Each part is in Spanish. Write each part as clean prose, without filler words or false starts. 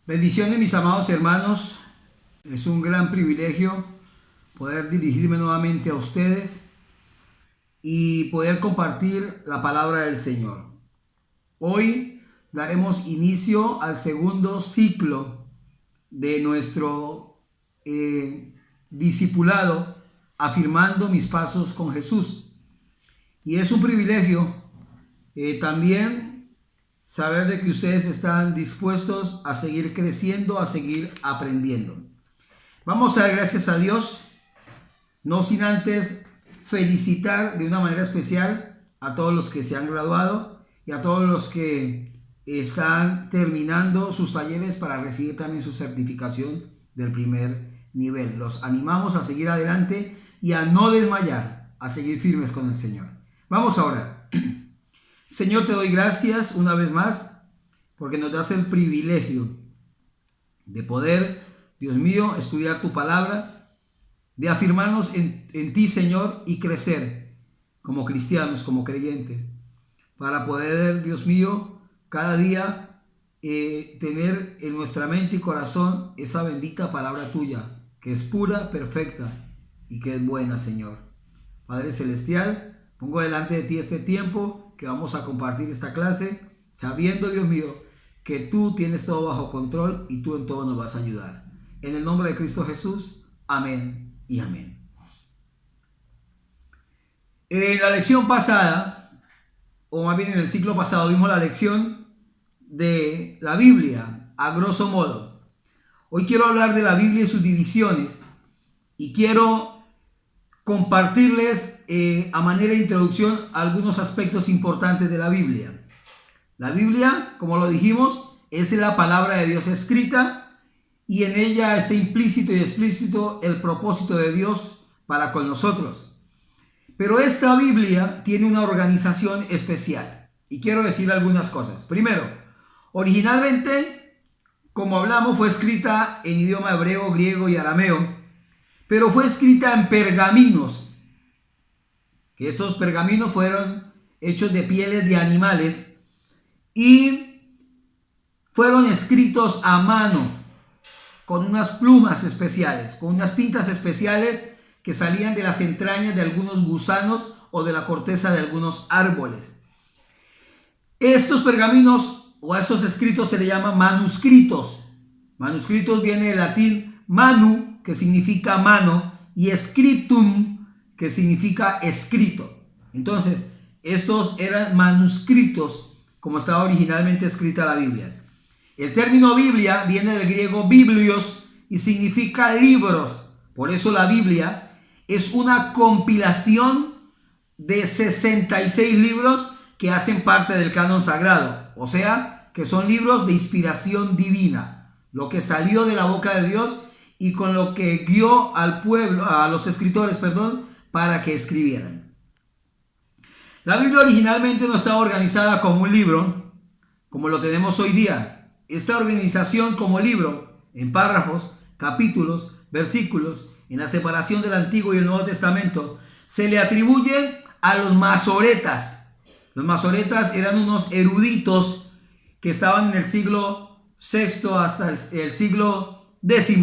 Bendiciones, mis amados hermanos. Es un gran privilegio poder dirigirme nuevamente a ustedes y poder compartir la palabra del Señor. Hoy daremos inicio al segundo ciclo de nuestro discipulado, afirmando mis pasos con Jesús. Y es un privilegio también saber de que ustedes están dispuestos a seguir creciendo, a seguir aprendiendo. Vamos a dar gracias a Dios, no sin antes felicitar de una manera especial a todos los que se han graduado y a todos los que están terminando sus talleres para recibir también su certificación del primer nivel. Los animamos a seguir adelante y a no desmayar, a seguir firmes con el Señor. Vamos a orar. Señor, te doy gracias una vez más porque nos das el privilegio de poder, Dios mío, estudiar tu palabra, de afirmarnos en ti, Señor, y crecer como cristianos, como creyentes, para poder, Dios mío, cada día tener en nuestra mente y corazón esa bendita palabra tuya, que es pura, perfecta y que es buena, Señor. Padre Celestial, pongo delante de ti este tiempo que vamos a compartir esta clase, sabiendo, Dios mío, que tú tienes todo bajo control y tú en todo nos vas a ayudar. En el nombre de Cristo Jesús, amén y amén. En la lección pasada, o más bien en el ciclo pasado, vimos la lección de la Biblia, a grosso modo. Hoy quiero hablar de la Biblia y sus divisiones, y quiero compartirles a manera de introducción algunos aspectos importantes de la Biblia. La Biblia, como lo dijimos, es la palabra de Dios escrita y en ella está implícito y explícito el propósito de Dios para con nosotros. Pero esta Biblia tiene una organización especial y quiero decir algunas cosas. Primero, originalmente, como hablamos, fue escrita en idioma hebreo, griego y arameo, pero fue escrita en pergaminos, que estos pergaminos fueron hechos de pieles de animales y fueron escritos a mano con unas plumas especiales, con unas tintas especiales que salían de las entrañas de algunos gusanos o de la corteza de algunos árboles. Estos pergaminos o a estos escritos se le llaman manuscritos. Manuscritos viene del latín manu, que significa mano, y scriptum, que significa escrito. Entonces, estos eran manuscritos, como estaba originalmente escrita la Biblia. El término Biblia viene del griego biblios y significa libros. Por eso la Biblia es una compilación de 66 libros que hacen parte del canon sagrado. O sea, que son libros de inspiración divina. Lo que salió de la boca de Dios y con lo que guió al pueblo, a los escritores, para que escribieran. La Biblia originalmente no estaba organizada como un libro, como lo tenemos hoy día. Esta organización como libro, en párrafos, capítulos, versículos, en la separación del Antiguo y el Nuevo Testamento, se le atribuye a los masoretas. Los masoretas eran unos eruditos que estaban en el siglo VI hasta el siglo X,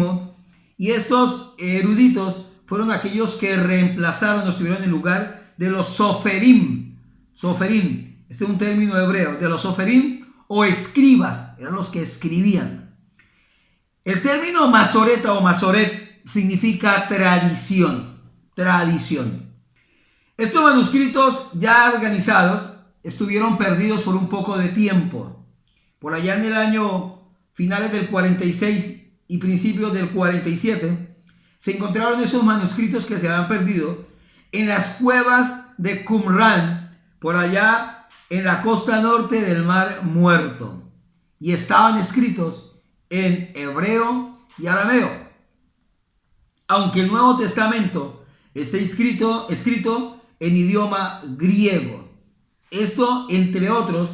y estos eruditos fueron aquellos que reemplazaron o estuvieron en lugar de los soferim. Soferim, este es un término hebreo, de los soferim o escribas, eran los que escribían. El término masoreta o masoret significa tradición, tradición. Estos manuscritos ya organizados estuvieron perdidos por un poco de tiempo. Por allá en el año finales del 46 y principios del 47, se encontraron esos manuscritos que se habían perdido en las cuevas de Qumran, por allá en la costa norte del Mar Muerto, y estaban escritos en hebreo y arameo. Aunque el Nuevo Testamento está escrito en idioma griego. Esto, entre otros,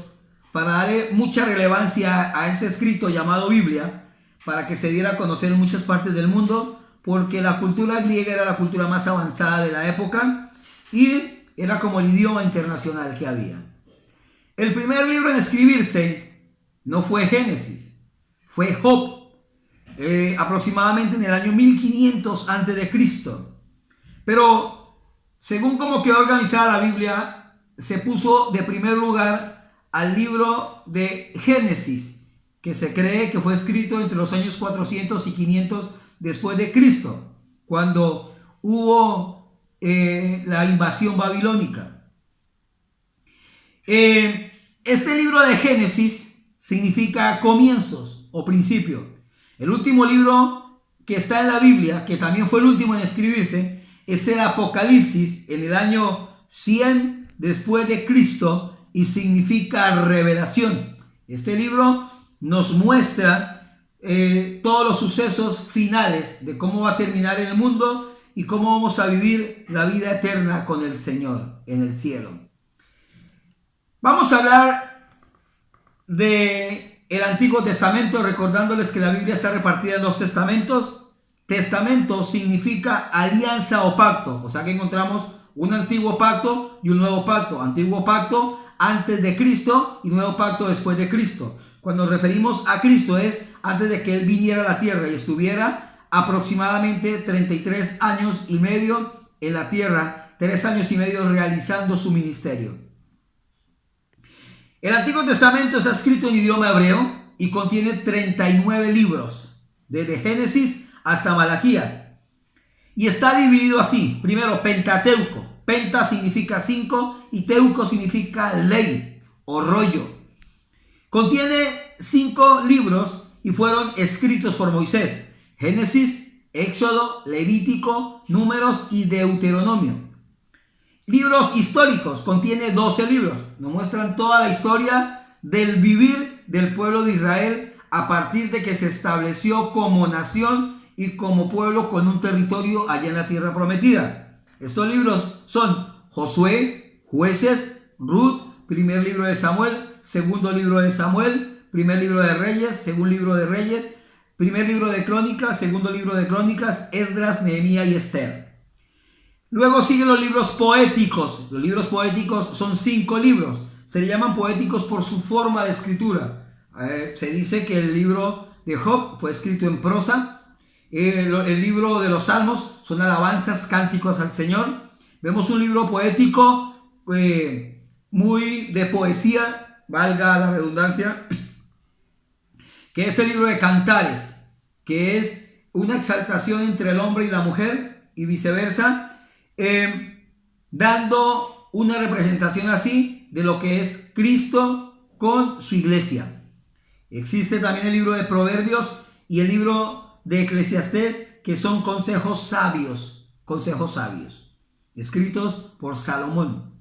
para darle mucha relevancia a ese escrito llamado Biblia, para que se diera a conocer en muchas partes del mundo, porque la cultura griega era la cultura más avanzada de la época y era como el idioma internacional que había. El primer libro en escribirse no fue Génesis, fue Job. aproximadamente en el año 1500 antes de Cristo. Pero según cómo quedó organizada la Biblia, se puso de primer lugar al libro de Génesis, que se cree que fue escrito entre los años 400 y 500 después de Cristo, cuando hubo la invasión babilónica. Este libro de Génesis significa comienzos o principio. El último libro que está en la Biblia, que también fue el último en escribirse, es el Apocalipsis en el año 100 después de Cristo y significa revelación. Este libro nos muestra todos los sucesos finales de cómo va a terminar el mundo y cómo vamos a vivir la vida eterna con el Señor en el cielo. Vamos a hablar de el Antiguo Testamento, recordándoles que la Biblia está repartida en 2 testamentos. Testamento significa alianza o pacto, o sea que encontramos un antiguo pacto y un nuevo pacto. Antiguo pacto antes de Cristo y nuevo pacto después de Cristo. Cuando nos referimos a Cristo es antes de que Él viniera a la tierra y estuviera aproximadamente 33 años y medio en la tierra, 3 años y medio realizando su ministerio. El Antiguo Testamento está escrito en idioma hebreo y contiene 39 libros, desde Génesis hasta Malaquías. Y está dividido así. Primero, Pentateuco. Penta significa 5 y teuco significa ley o rollo. Contiene 5 libros y fueron escritos por Moisés: Génesis, Éxodo, Levítico, Números y Deuteronomio. Libros históricos, contiene 12 libros. Nos muestran toda la historia del vivir del pueblo de Israel a partir de que se estableció como nación y como pueblo con un territorio allá en la tierra prometida. Estos libros son Josué, Jueces, Ruth, primer libro de Samuel, segundo libro de Samuel, primer libro de Reyes, segundo libro de Reyes, primer libro de Crónicas, segundo libro de Crónicas, Esdras, Nehemías y Esther. Luego siguen los libros poéticos. Los libros poéticos son 5 libros. Se le llaman poéticos por su forma de escritura. Se dice que el libro de Job fue escrito en prosa. El libro de los Salmos son alabanzas, cánticos al Señor. Vemos un libro poético muy de poesía, valga la redundancia, que es el libro de Cantares, que es una exaltación entre el hombre y la mujer y viceversa, dando una representación así de lo que es Cristo con su iglesia. Existe también el libro de Proverbios y el libro de Eclesiastés, que son consejos sabios, escritos por Salomón.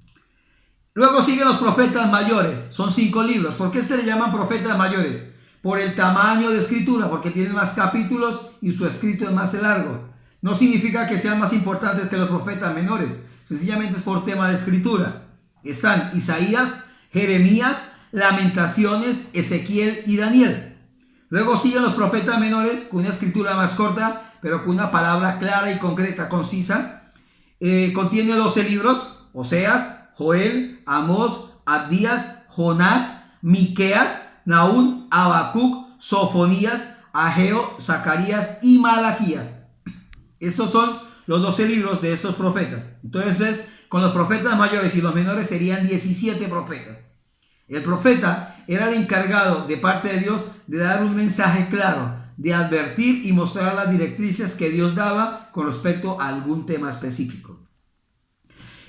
Luego siguen los profetas mayores, son 5 libros. ¿Por qué se le llaman profetas mayores? Por el tamaño de escritura, porque tienen más capítulos y su escrito es más largo. No significa que sean más importantes que los profetas menores, sencillamente es por tema de escritura. Están Isaías, Jeremías, Lamentaciones, Ezequiel y Daniel. Luego siguen los profetas menores con una escritura más corta, pero con una palabra clara y concreta, concisa. Contiene 12 libros: Oseas, Joel, Amós, Abdías, Jonás, Miqueas, Nahum, Habacuc, Sofonías, Ageo, Zacarías y Malaquías. Estos son los 12 libros de estos profetas. Entonces, con los profetas mayores y los menores serían 17 profetas. El profeta era el encargado de parte de Dios de dar un mensaje claro, de advertir y mostrar las directrices que Dios daba con respecto a algún tema específico.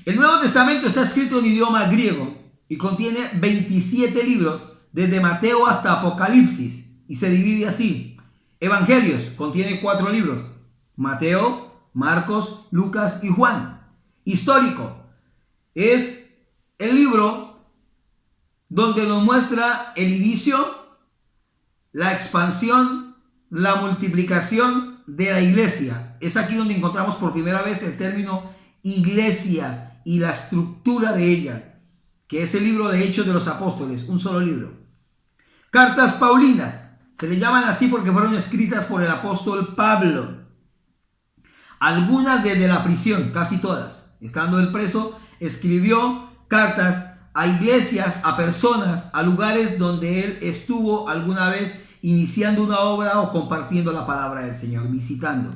El Nuevo Testamento está escrito en idioma griego y contiene 27 libros, desde Mateo hasta Apocalipsis, y se divide así. Evangelios contiene 4 libros: Mateo, Marcos, Lucas y Juan. Histórico es el libro donde nos muestra el inicio, la expansión, la multiplicación de la iglesia. Es aquí donde encontramos por primera vez el término iglesia y la estructura de ella, que es el libro de Hechos de los Apóstoles, un solo libro. Cartas Paulinas, se le llaman así porque fueron escritas por el apóstol Pablo. Algunas desde la prisión, casi todas. Estando él preso, escribió cartas a iglesias, a personas, a lugares donde él estuvo alguna vez iniciando una obra o compartiendo la palabra del Señor, visitando.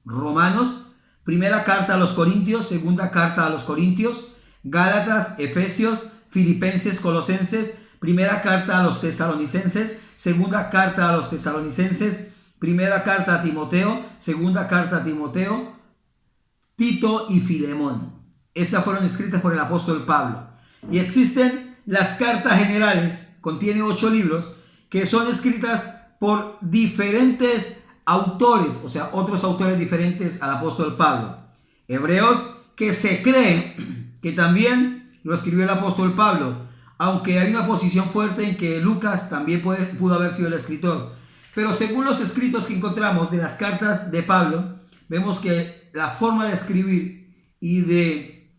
Romanos, primera carta a los Corintios, segunda carta a los Corintios, Gálatas, Efesios, Filipenses, Colosenses, primera carta a los Tesalonicenses, segunda carta a los Tesalonicenses, primera carta a Timoteo, segunda carta a Timoteo, Tito y Filemón. Estas fueron escritas por el apóstol Pablo. Y existen las cartas generales, contiene 8 libros, que son escritas por diferentes autores, o sea, otros autores diferentes al apóstol Pablo. Hebreos, que se cree que también lo escribió el apóstol Pablo, aunque hay una posición fuerte en que Lucas también pudo haber sido el escritor. Pero según los escritos que encontramos de las cartas de Pablo, vemos que la forma de escribir y de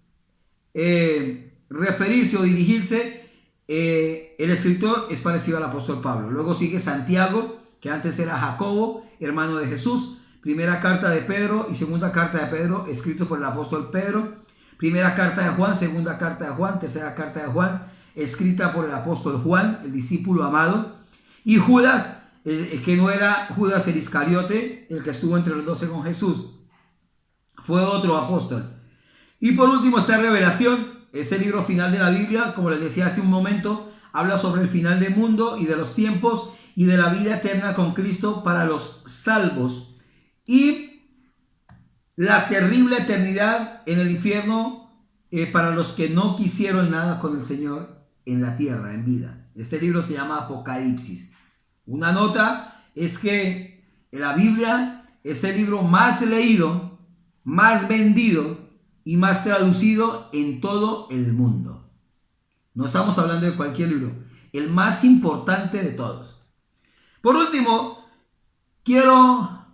referirse o dirigirse, el escritor es parecido al apóstol Pablo. Luego sigue Santiago, que antes era Jacobo, hermano de Jesús. Primera carta de Pedro y segunda carta de Pedro, escrito por el apóstol Pedro. Primera carta de Juan, segunda carta de Juan, tercera carta de Juan, escrita por el apóstol Juan, el discípulo amado. Y Judas, que no era Judas el Iscariote, el que estuvo entre los 12 con Jesús, fue otro apóstol. Y por último está Revelación, ese libro final de la Biblia, como les decía hace un momento, habla sobre el final del mundo y de los tiempos y de la vida eterna con Cristo para los salvos y la terrible eternidad en el infierno para los que no quisieron nada con el Señor en la tierra, en vida. Este libro se llama Apocalipsis. Una nota es que la Biblia es el libro más leído, más vendido y más traducido en todo el mundo. No estamos hablando de cualquier libro, el más importante de todos. Por último, quiero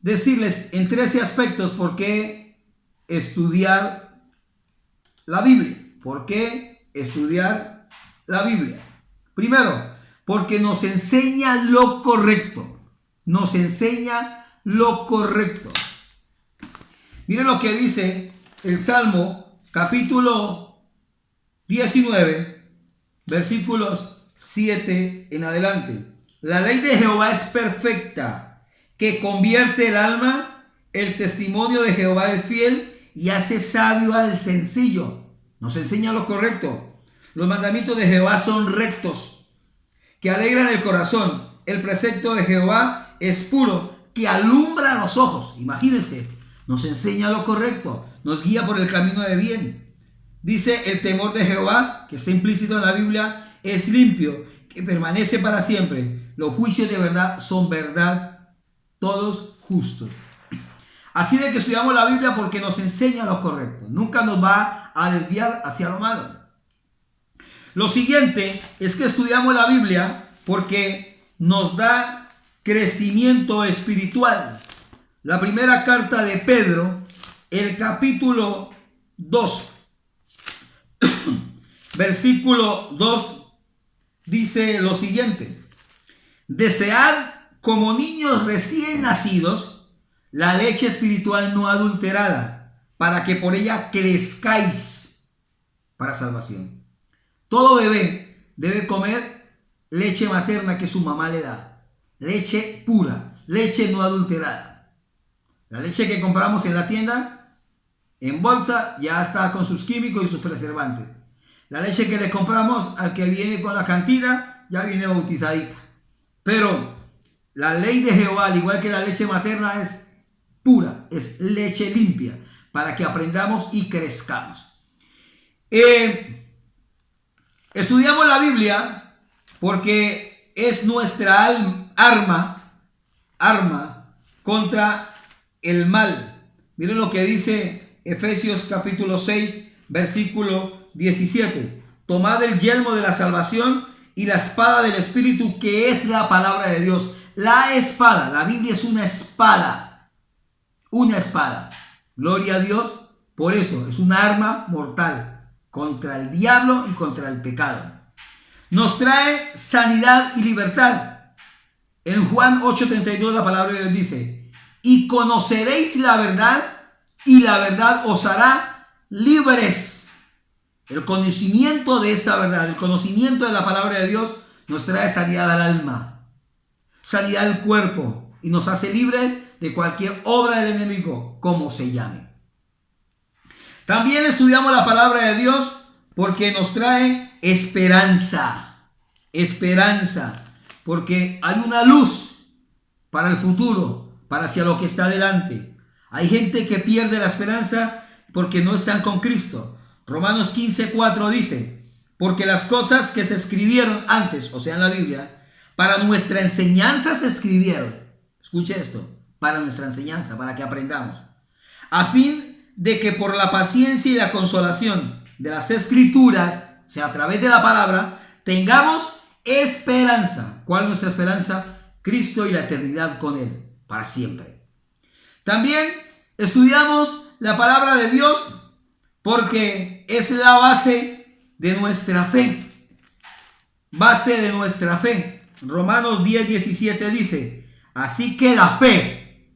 decirles en 13 aspectos por qué estudiar la Biblia. ¿Por qué estudiar la Biblia? Primero, porque nos enseña lo correcto. Nos enseña lo correcto. Miren lo que dice el Salmo, capítulo 19, versículos 7 en adelante. La ley de Jehová es perfecta, que convierte el alma. El testimonio de Jehová es fiel y hace sabio al sencillo. Nos enseña lo correcto. Los mandamientos de Jehová son rectos, que alegran el corazón. El precepto de Jehová es puro, que alumbra los ojos. Imagínense, nos enseña lo correcto, nos guía por el camino de bien. Dice, el temor de Jehová, que está implícito en la Biblia, es limpio, que permanece para siempre. Los juicios de verdad son verdad, todos justos. Así de que estudiamos la Biblia porque nos enseña lo correcto. Nunca nos va a desviar hacia lo malo. Lo siguiente es que estudiamos la Biblia porque nos da crecimiento espiritual. La primera carta de Pedro, el capítulo 2, versículo 2, dice lo siguiente: desead como niños recién nacidos la leche espiritual no adulterada, para que por ella crezcáis para salvación. Todo bebé debe comer leche materna que su mamá le da, leche pura, leche no adulterada. La leche que compramos en la tienda, en bolsa, ya está con sus químicos y sus preservantes. La leche que le compramos al que viene con la cantina, ya viene bautizadita. Pero la ley de Jehová, al igual que la leche materna, es pura, es leche limpia, para que aprendamos y crezcamos. Estudiamos la Biblia porque es nuestra arma contra el mal. Miren lo que dice Efesios capítulo 6, versículo 17. Tomad el yelmo de la salvación y la espada del Espíritu, que es la palabra de Dios. La espada, la Biblia es una espada. Una espada. Gloria a Dios. Por eso es una arma mortal contra el diablo y contra el pecado. Nos trae sanidad y libertad. En Juan 8:32 la palabra de Dios dice: y conoceréis la verdad, y la verdad os hará libres. El conocimiento de esta verdad, el conocimiento de la palabra de Dios, nos trae sanidad al alma. sanidad del cuerpo y nos hace libre de cualquier obra del enemigo, como se llame. También estudiamos la palabra de Dios porque nos trae esperanza. Esperanza. Porque hay una luz para el futuro, para hacia lo que está adelante. Hay gente que pierde la esperanza porque no están con Cristo. Romanos 15:4 dice: porque las cosas que se escribieron antes, o sea en la Biblia, para nuestra enseñanza se escribieron. Escuche esto, para nuestra enseñanza, para que aprendamos. A fin de que por la paciencia y la consolación de las Escrituras, o sea, a través de la palabra, tengamos esperanza. ¿Cuál es nuestra esperanza? Cristo y la eternidad con Él, para siempre. También estudiamos la palabra de Dios porque es la base de nuestra fe. Base de nuestra fe. Romanos 10:17 dice: así que la fe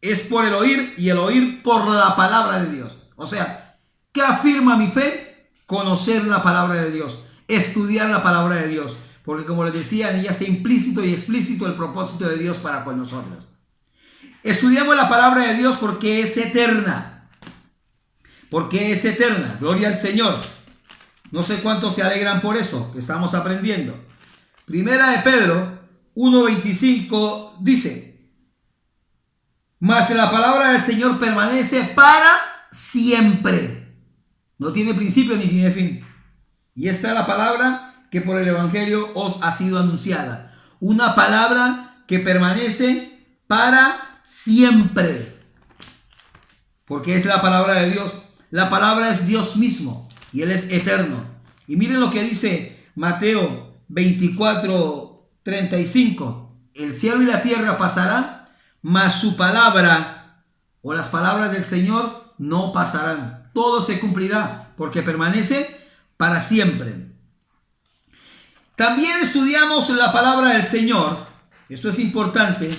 es por el oír y el oír por la palabra de Dios. O sea, ¿qué afirma mi fe? Conocer la palabra de Dios, estudiar la palabra de Dios. Porque como les decía, en ella está implícito y explícito el propósito de Dios para con nosotros. Estudiamos la palabra de Dios porque es eterna. Porque es eterna. Gloria al Señor. No sé cuántos se alegran por eso que estamos aprendiendo. Primera de Pedro 1:25 dice: mas la palabra del Señor permanece para siempre. No tiene principio ni tiene fin. Y esta es la palabra que por el Evangelio os ha sido anunciada. Una palabra que permanece para siempre. Porque es la palabra de Dios. La palabra es Dios mismo. Y Él es eterno. Y miren lo que dice Mateo 24:35. El cielo y la tierra pasarán, mas su palabra o las palabras del Señor no pasarán. Todo se cumplirá porque permanece para siempre. También estudiamos la palabra del Señor. Esto es importante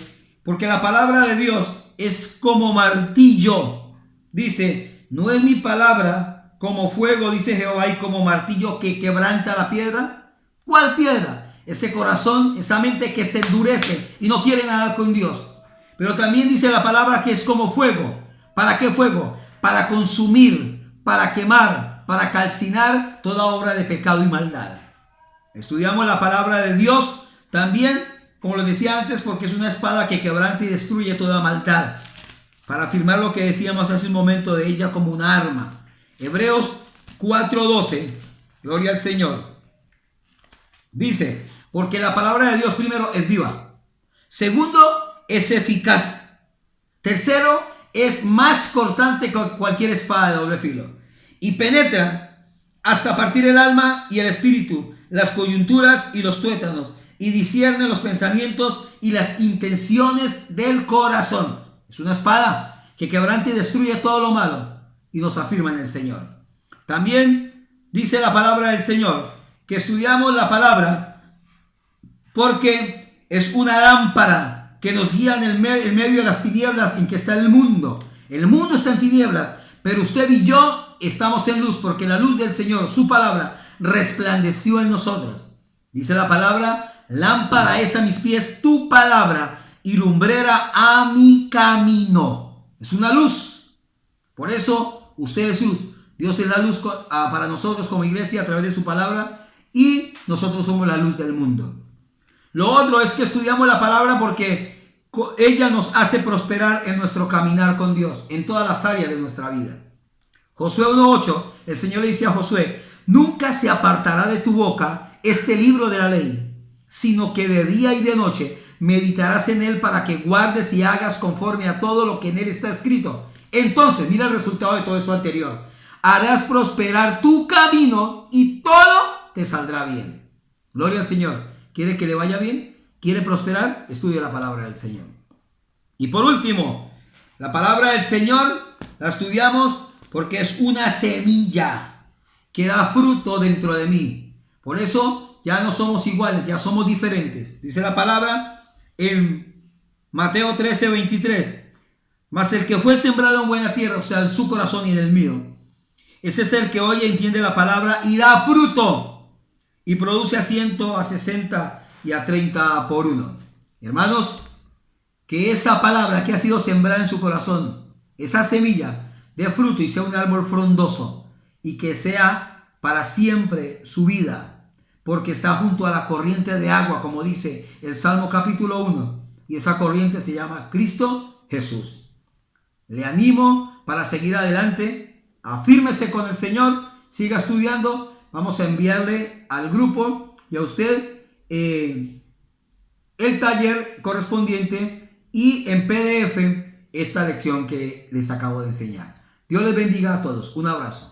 porque la palabra de Dios es como martillo. Dice: ¿no es mi palabra como fuego, dice Jehová, y como martillo que quebranta la piedra? ¿Cuál piedra? Ese corazón, esa mente que se endurece y no quiere nada con Dios. Pero también dice la palabra que es como fuego. ¿Para qué fuego? Para consumir, para quemar, para calcinar toda obra de pecado y maldad. Estudiamos la palabra de Dios también, como les decía antes, porque es una espada que quebranta y destruye toda maldad. Para afirmar lo que decíamos hace un momento de ella como una arma. Hebreos 4:12, gloria al Señor. Dice: porque la palabra de Dios, primero, es viva. Segundo, es eficaz. Tercero, es más cortante que cualquier espada de doble filo. Y penetra hasta partir el alma y el espíritu, las coyunturas y los tuétanos, y discierne los pensamientos y las intenciones del corazón. Es una espada que quebranta y destruye todo lo malo y nos afirma en el Señor. También dice la palabra del Señor que estudiamos la palabra porque es una lámpara que nos guía en medio de las tinieblas en que está el mundo. El mundo está en tinieblas, pero usted y yo estamos en luz porque la luz del Señor, su palabra, resplandeció en nosotros. Dice la palabra: lámpara es a mis pies tu palabra y lumbrera a mi camino. Es una luz. Por eso usted es luz. Dios es la luz para nosotros como iglesia a través de su palabra y nosotros somos la luz del mundo. Lo otro es que estudiamos la palabra porque ella nos hace prosperar en nuestro caminar con Dios, en todas las áreas de nuestra vida. Josué 1:8, el Señor le dice a Josué: nunca se apartará de tu boca este libro de la ley, sino que de día y de noche meditarás en él para que guardes y hagas conforme a todo lo que en él está escrito. Entonces, mira el resultado de todo esto anterior: harás prosperar tu camino y todo te saldrá bien. Gloria al Señor. ¿Quiere que le vaya bien? ¿Quiere prosperar? Estudie la palabra del Señor. Y por último, la palabra del Señor la estudiamos porque es una semilla que da fruto dentro de mí. Por eso ya no somos iguales, ya somos diferentes. Dice la palabra en Mateo 13:23. Mas el que fue sembrado en buena tierra, o sea, en su corazón y en el mío, ese es el que oye, entiende la palabra y da fruto. Y produce a 100, a 60 y a 30 por uno. Hermanos, que esa palabra que ha sido sembrada en su corazón, esa semilla, dé fruto y sea un árbol frondoso, y que sea para siempre su vida, porque está junto a la corriente de agua, como dice el Salmo capítulo 1, y esa corriente se llama Cristo Jesús. Le animo para seguir adelante, afírmese con el Señor, siga estudiando, vamos a enviarle al grupo y a usted el taller correspondiente y en PDF esta lección que les acabo de enseñar. Dios les bendiga a todos. Un abrazo.